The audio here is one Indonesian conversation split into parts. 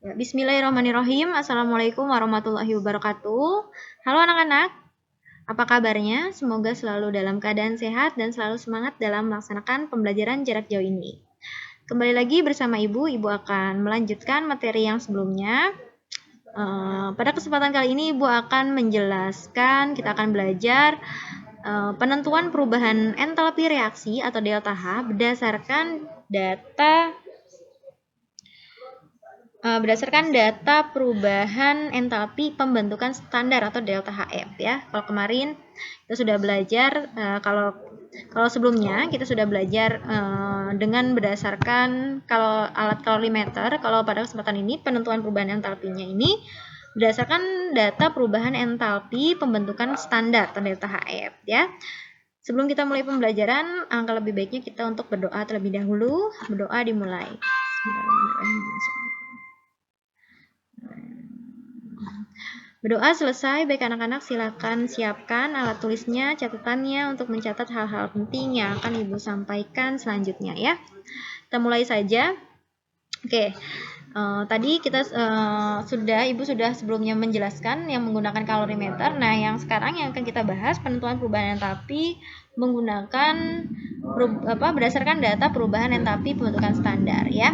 Ya, Bismillahirrahmanirrahim. Assalamualaikum warahmatullahi wabarakatuh. Halo anak-anak, apa kabarnya? Semoga selalu dalam keadaan sehat dan selalu semangat dalam melaksanakan pembelajaran jarak jauh ini. Kembali lagi bersama Ibu akan melanjutkan materi yang sebelumnya. Pada kesempatan kali ini Ibu akan menjelaskan, kita akan belajar penentuan perubahan entalpi reaksi atau delta H berdasarkan data perubahan entalpi pembentukan standar atau delta HF ya. Kalau kemarin kita sudah belajar kalau sebelumnya kita sudah belajar dengan berdasarkan kalau alat kalorimeter. Kalau pada kesempatan ini penentuan perubahan entalpinya ini berdasarkan data perubahan entalpi pembentukan standar atau delta HF ya. Sebelum kita mulai pembelajaran, angka lebih baiknya kita untuk berdoa terlebih dahulu. Berdoa dimulai. Berdoa selesai, baik anak-anak silakan siapkan alat tulisnya, catatannya untuk mencatat hal-hal penting yang akan Ibu sampaikan selanjutnya ya. Kita mulai saja. Oke, tadi kita Ibu sudah sebelumnya menjelaskan yang menggunakan kalorimeter. Nah, yang sekarang yang akan kita bahas penentuan perubahan entalpi menggunakan berdasarkan data perubahan entalpi pembentukan standar ya.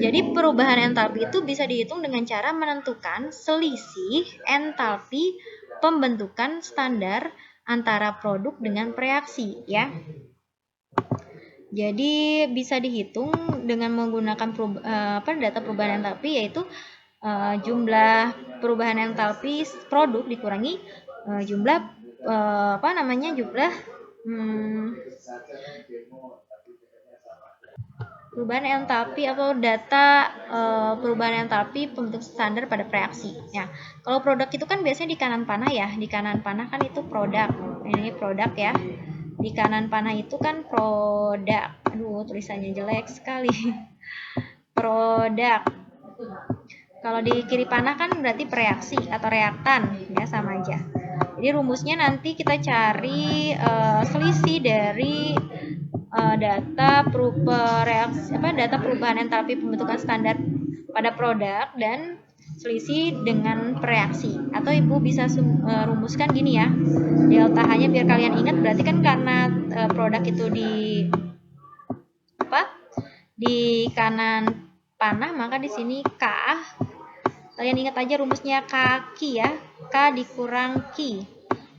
Jadi perubahan entalpi itu bisa dihitung dengan cara menentukan selisih entalpi pembentukan standar antara produk dengan reaksi ya. Jadi bisa dihitung dengan menggunakan data perubahan entalpi, yaitu jumlah perubahan entalpi produk dikurangi jumlah perubahan entalpi atau data perubahan entalpi pembentuk standar pada reaksi. Ya, kalau produk itu kan biasanya di kanan panah ya. Di kanan panah kan itu produk. Ini produk ya. Di kanan panah itu kan produk. Aduh, tulisannya jelek sekali. Produk. Kalau di kiri panah kan berarti reaksi atau reaktan, ya sama aja. Jadi rumusnya nanti kita cari selisih dari data perubahan entalpi pembentukan standar pada produk dan selisih dengan reaksi. Atau Ibu bisa rumuskan gini ya. Delta H-nya biar kalian ingat, berarti kan karena produk itu di kanan panah, maka di sini K. Kalian ingat aja rumusnya kaki ya. K dikurang Ki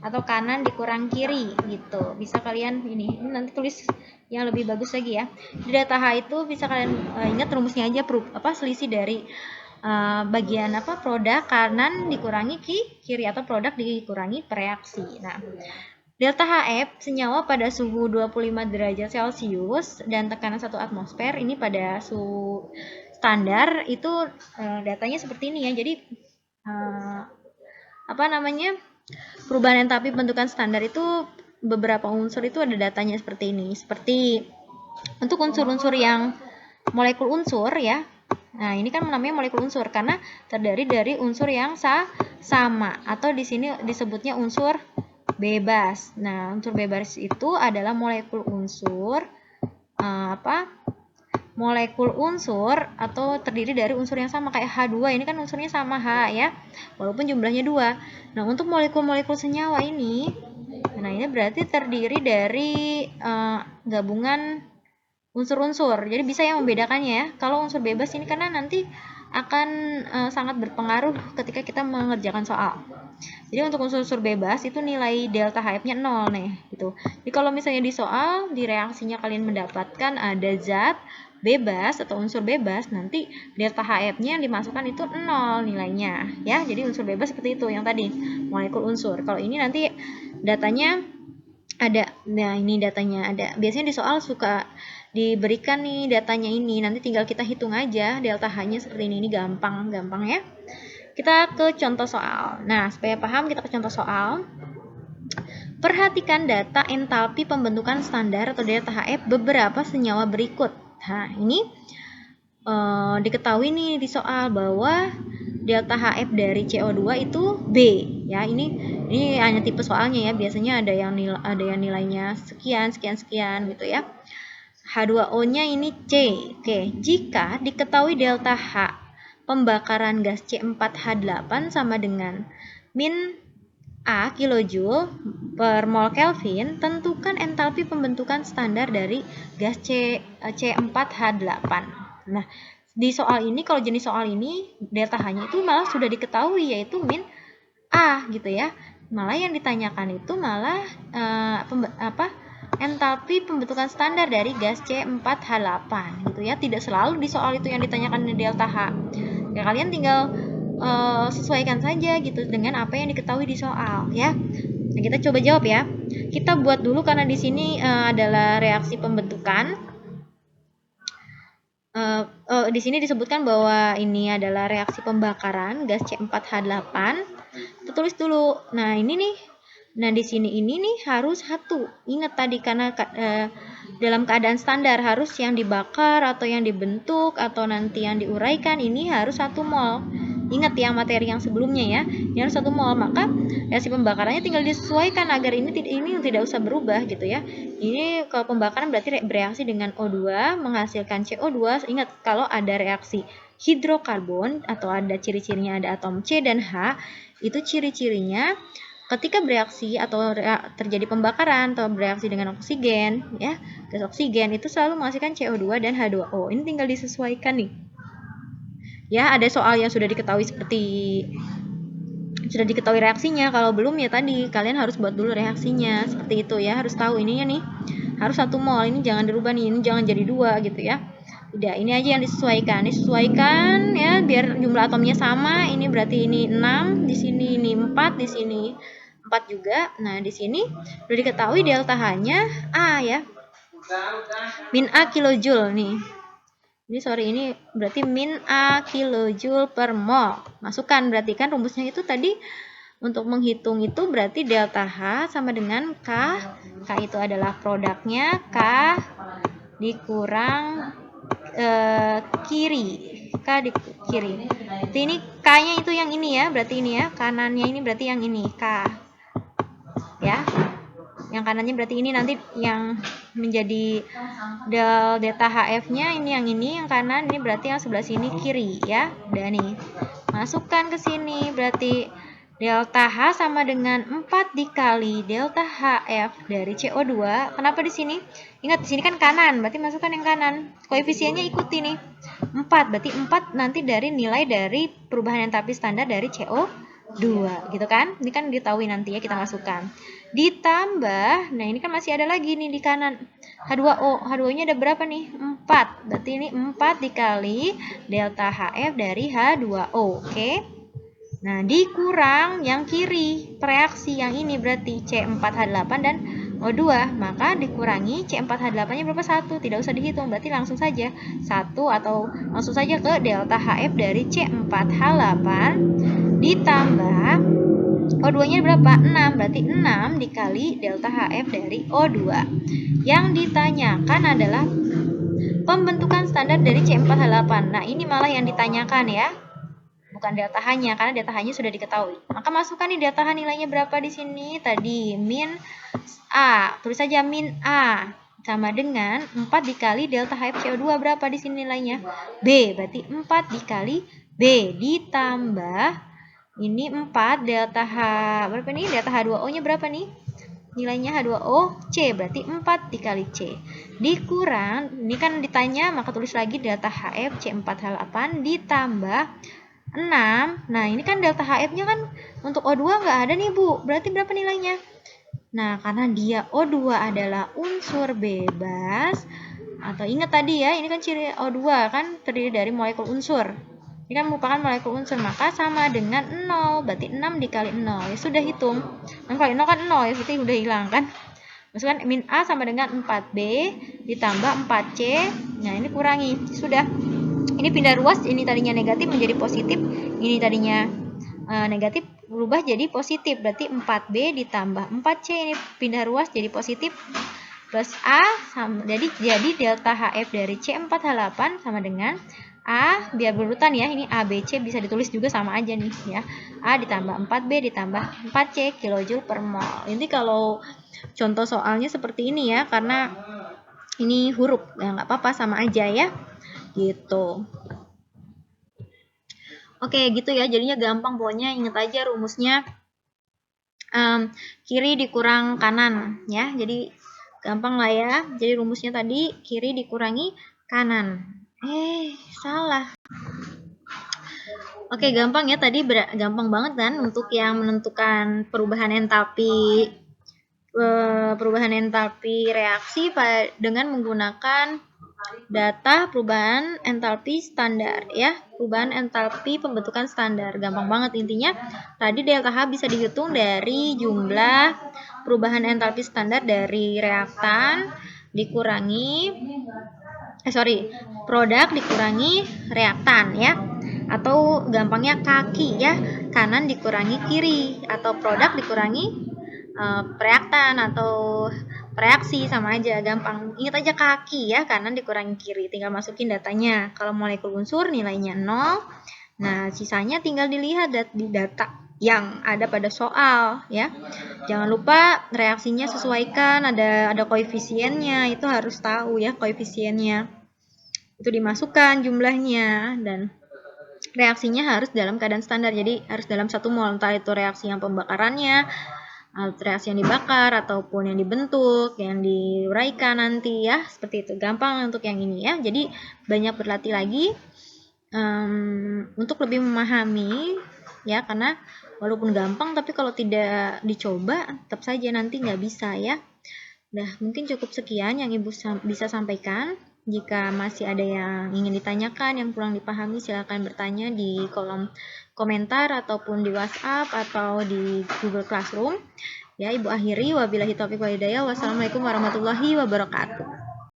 atau kanan dikurang kiri gitu. Bisa kalian ini nanti tulis yang lebih bagus lagi ya. Di data H itu bisa kalian ingat rumusnya aja selisih dari bagian produk kanan dikurangi kiri atau produk dikurangi reaksi. Nah, delta HF senyawa pada suhu 25 derajat Celcius dan tekanan 1 atmosfer ini pada suhu standar itu datanya seperti ini ya. Jadi perubahan entalpi pembentukan standar itu beberapa unsur itu ada datanya seperti ini. Seperti untuk unsur-unsur yang molekul unsur ya. Nah, ini kan namanya molekul unsur karena terdiri dari unsur yang sama atau di sini disebutnya unsur bebas. Nah, unsur bebas itu adalah molekul unsur molekul unsur atau terdiri dari unsur yang sama kayak H2 ini kan unsurnya sama H ya, walaupun jumlahnya 2. Nah, untuk molekul-molekul senyawa ini, nah ini berarti terdiri dari gabungan unsur-unsur. Jadi bisa yang membedakannya ya. Kalau unsur bebas ini karena nanti akan sangat berpengaruh ketika kita mengerjakan soal. Jadi untuk unsur-unsur bebas itu nilai delta HF-nya 0 nih gitu. Jadi kalau misalnya di soal di reaksinya kalian mendapatkan ada zat bebas atau unsur bebas, nanti delta HF-nya yang dimasukkan itu 0 nilainya ya. Jadi unsur bebas seperti itu yang tadi, molekul unsur. Kalau ini nanti datanya ada. Nah, ini datanya ada. Biasanya di soal suka diberikan nih datanya ini. Nanti tinggal kita hitung aja delta H-nya seperti ini. Ini gampang ya. Kita ke contoh soal. Nah, supaya paham kita ke contoh soal. Perhatikan data entalpi pembentukan standar atau delta HF beberapa senyawa berikut. Nah, ini diketahui nih di soal bahwa delta HF dari CO2 itu B ya. Ini hanya tipe soalnya ya. Biasanya ada yang nilainya sekian gitu ya. H2O-nya ini C. Oke, jika diketahui delta H pembakaran gas C4H8 sama dengan min A kilojoule per mol Kelvin, tentukan entalpi pembentukan standar dari gas C4H8. Nah, di soal ini, kalau jenis soal ini, delta H-nya itu malah sudah diketahui, yaitu min A gitu ya. Malah yang ditanyakan itu malah entalpi pembentukan standar dari gas C4H8 gitu ya. Tidak selalu di soal itu yang ditanyakan delta H. Ya kalian tinggal sesuaikan saja gitu dengan apa yang diketahui di soal ya. Nah, kita coba jawab ya. Kita buat dulu karena di sini adalah reaksi pembentukan. Di sini disebutkan bahwa ini adalah reaksi pembakaran gas C4H8. Kita tulis dulu. Nah, ini nih. Nah, di sini ini nih harus 1. Ingat tadi karena dalam keadaan standar harus yang dibakar atau yang dibentuk atau nanti yang diuraikan ini harus 1 mol. Ingat ya materi yang sebelumnya ya. Ini harus 1 mol. Maka reaksi pembakarannya tinggal disesuaikan agar ini tidak usah berubah gitu ya. Ini kalau pembakaran berarti bereaksi dengan O2 menghasilkan CO2. Ingat kalau ada reaksi hidrokarbon atau ada ciri-cirinya ada atom C dan H, itu ciri-cirinya ketika bereaksi atau terjadi pembakaran atau bereaksi dengan oksigen ya, gas oksigen itu selalu menghasilkan CO2 dan H2O. Ini tinggal disesuaikan nih. Ya, ada soal yang sudah diketahui reaksinya. Kalau belum ya tadi kalian harus buat dulu reaksinya. Seperti itu ya, harus tahu ininya nih. Harus 1 mol, ini jangan dirubah nih, ini jangan jadi 2 gitu ya. Tidak, ini aja yang disesuaikan. Disesuaikan ya biar jumlah atomnya sama. Ini berarti ini 6, di sini ini 4, di sini 4 juga. Nah, di sini sudah diketahui delta H-nya A ya. Min A kilojoule nih. Ini berarti min A kilojoule per mol. Masukkan berarti kan rumusnya itu tadi untuk menghitung itu berarti delta H sama dengan K. K itu adalah produknya K dikurang kiri. K di kiri. Berarti ini K-nya itu yang ini ya, berarti ini ya. Kanannya ini berarti yang ini K. Ya. Yang kanannya berarti ini nanti yang menjadi delta HF-nya ini yang kanan, ini berarti yang sebelah sini kiri ya. Udah nih. Masukkan ke sini berarti delta H sama dengan 4 dikali delta HF dari CO2. Kenapa di sini? Ingat di sini kan kanan, berarti masukkan yang kanan. Koefisiennya ikuti nih. 4, berarti 4 nanti dari nilai dari perubahan entalpi standar dari CO2, gitu kan? Ini kan diketahui nanti ya kita masukkan. Ditambah, nah ini kan masih ada lagi nih di kanan. H2O, H2O-nya ada berapa nih? 4. Berarti ini 4 dikali delta HF dari H2O, oke? Nah, dikurang yang kiri, reaksi yang ini berarti C4H8 dan O2. Maka dikurangi C4H8-nya berapa? 1. Tidak usah dihitung, berarti langsung saja 1 atau langsung saja ke delta HF dari C4H8 ditambah O2-nya berapa? 6. Berarti 6 dikali delta HF dari O2. Yang ditanyakan adalah pembentukan standar dari C4H8. Nah, ini malah yang ditanyakan ya. Bukan delta H-nya, karena delta H-nya sudah diketahui. Maka masukkan nih delta H nilainya berapa di sini? Tadi min A. Tulis saja min A sama dengan 4 dikali delta HFCO2 berapa di sini nilainya? B. Berarti 4 dikali B ditambah ini 4 delta H berapa nih? Delta H2O-nya berapa nih? Nilainya H2O C, berarti 4 dikali C. Dikurang, ini kan ditanya, maka tulis lagi delta HF C4H8 ditambah 6. Nah, ini kan delta HF-nya kan untuk O2 nggak ada nih, Bu. Berarti berapa nilainya? Nah, karena dia O2 adalah unsur bebas, atau ingat tadi ya, ini kan ciri O2 kan terdiri dari molekul unsur. Ini kan merupakan molekul unsur, maka sama dengan 0. Berarti 6 dikali 0. Ya sudah hitung. 6 kali 0 kan 0, ya berarti udah hilang kan. Masukkan min A sama dengan 4B ditambah 4C. Nah, ini kurangi. Sudah. Ini pindah ruas, ini tadinya negatif menjadi positif. Ini tadinya negatif berubah jadi positif. Berarti 4B ditambah 4C ini pindah ruas jadi positif. Plus A sama, jadi delta HF dari C4H8 sama dengan A, biar berurutan ya, ini ABC bisa ditulis juga sama aja nih ya. A ditambah 4B ditambah 4C kilojoule per mol. Ini kalau contoh soalnya seperti ini ya, karena ini huruf, ya nggak apa-apa sama aja ya. Gitu. Oke, gitu ya, jadinya gampang, pokoknya inget aja rumusnya kiri dikurang kanan ya, jadi gampang lah ya. Jadi rumusnya tadi kiri dikurangi kanan. Salah. Oke, gampang ya tadi, gampang banget kan untuk yang menentukan perubahan entalpi reaksi dengan menggunakan data perubahan entalpi standar ya, perubahan entalpi pembentukan standar. Gampang banget intinya. Tadi delta H bisa dihitung dari jumlah perubahan entalpi standar dari reaktan dikurangi produk dikurangi reaktan ya, atau gampangnya kaki ya, kanan dikurangi kiri, atau produk dikurangi reaktan atau reaksi, sama aja, gampang. Ingat aja kaki ya, kanan dikurangi kiri, tinggal masukin datanya. Kalau molekul unsur nilainya 0, nah sisanya tinggal dilihat di data yang ada pada soal ya. Jangan lupa reaksinya sesuaikan, ada koefisiennya, itu harus tahu ya koefisiennya. Itu dimasukkan jumlahnya, dan reaksinya harus dalam keadaan standar, jadi harus dalam 1 mol, entah itu reaksi yang pembakarannya, reaksi yang dibakar, ataupun yang dibentuk, yang diuraikan nanti ya, seperti itu. Gampang untuk yang ini ya, jadi banyak berlatih lagi untuk lebih memahami ya, karena walaupun gampang tapi kalau tidak dicoba tetap saja nanti nggak bisa ya. Nah, mungkin cukup sekian yang Ibu bisa sampaikan. Jika masih ada yang ingin ditanyakan, yang kurang dipahami, silakan bertanya di kolom komentar ataupun di WhatsApp atau di Google Classroom. Ya, Ibu akhiri. Wabillahi taufiq wal hidayah. Wassalamualaikum warahmatullahi wabarakatuh.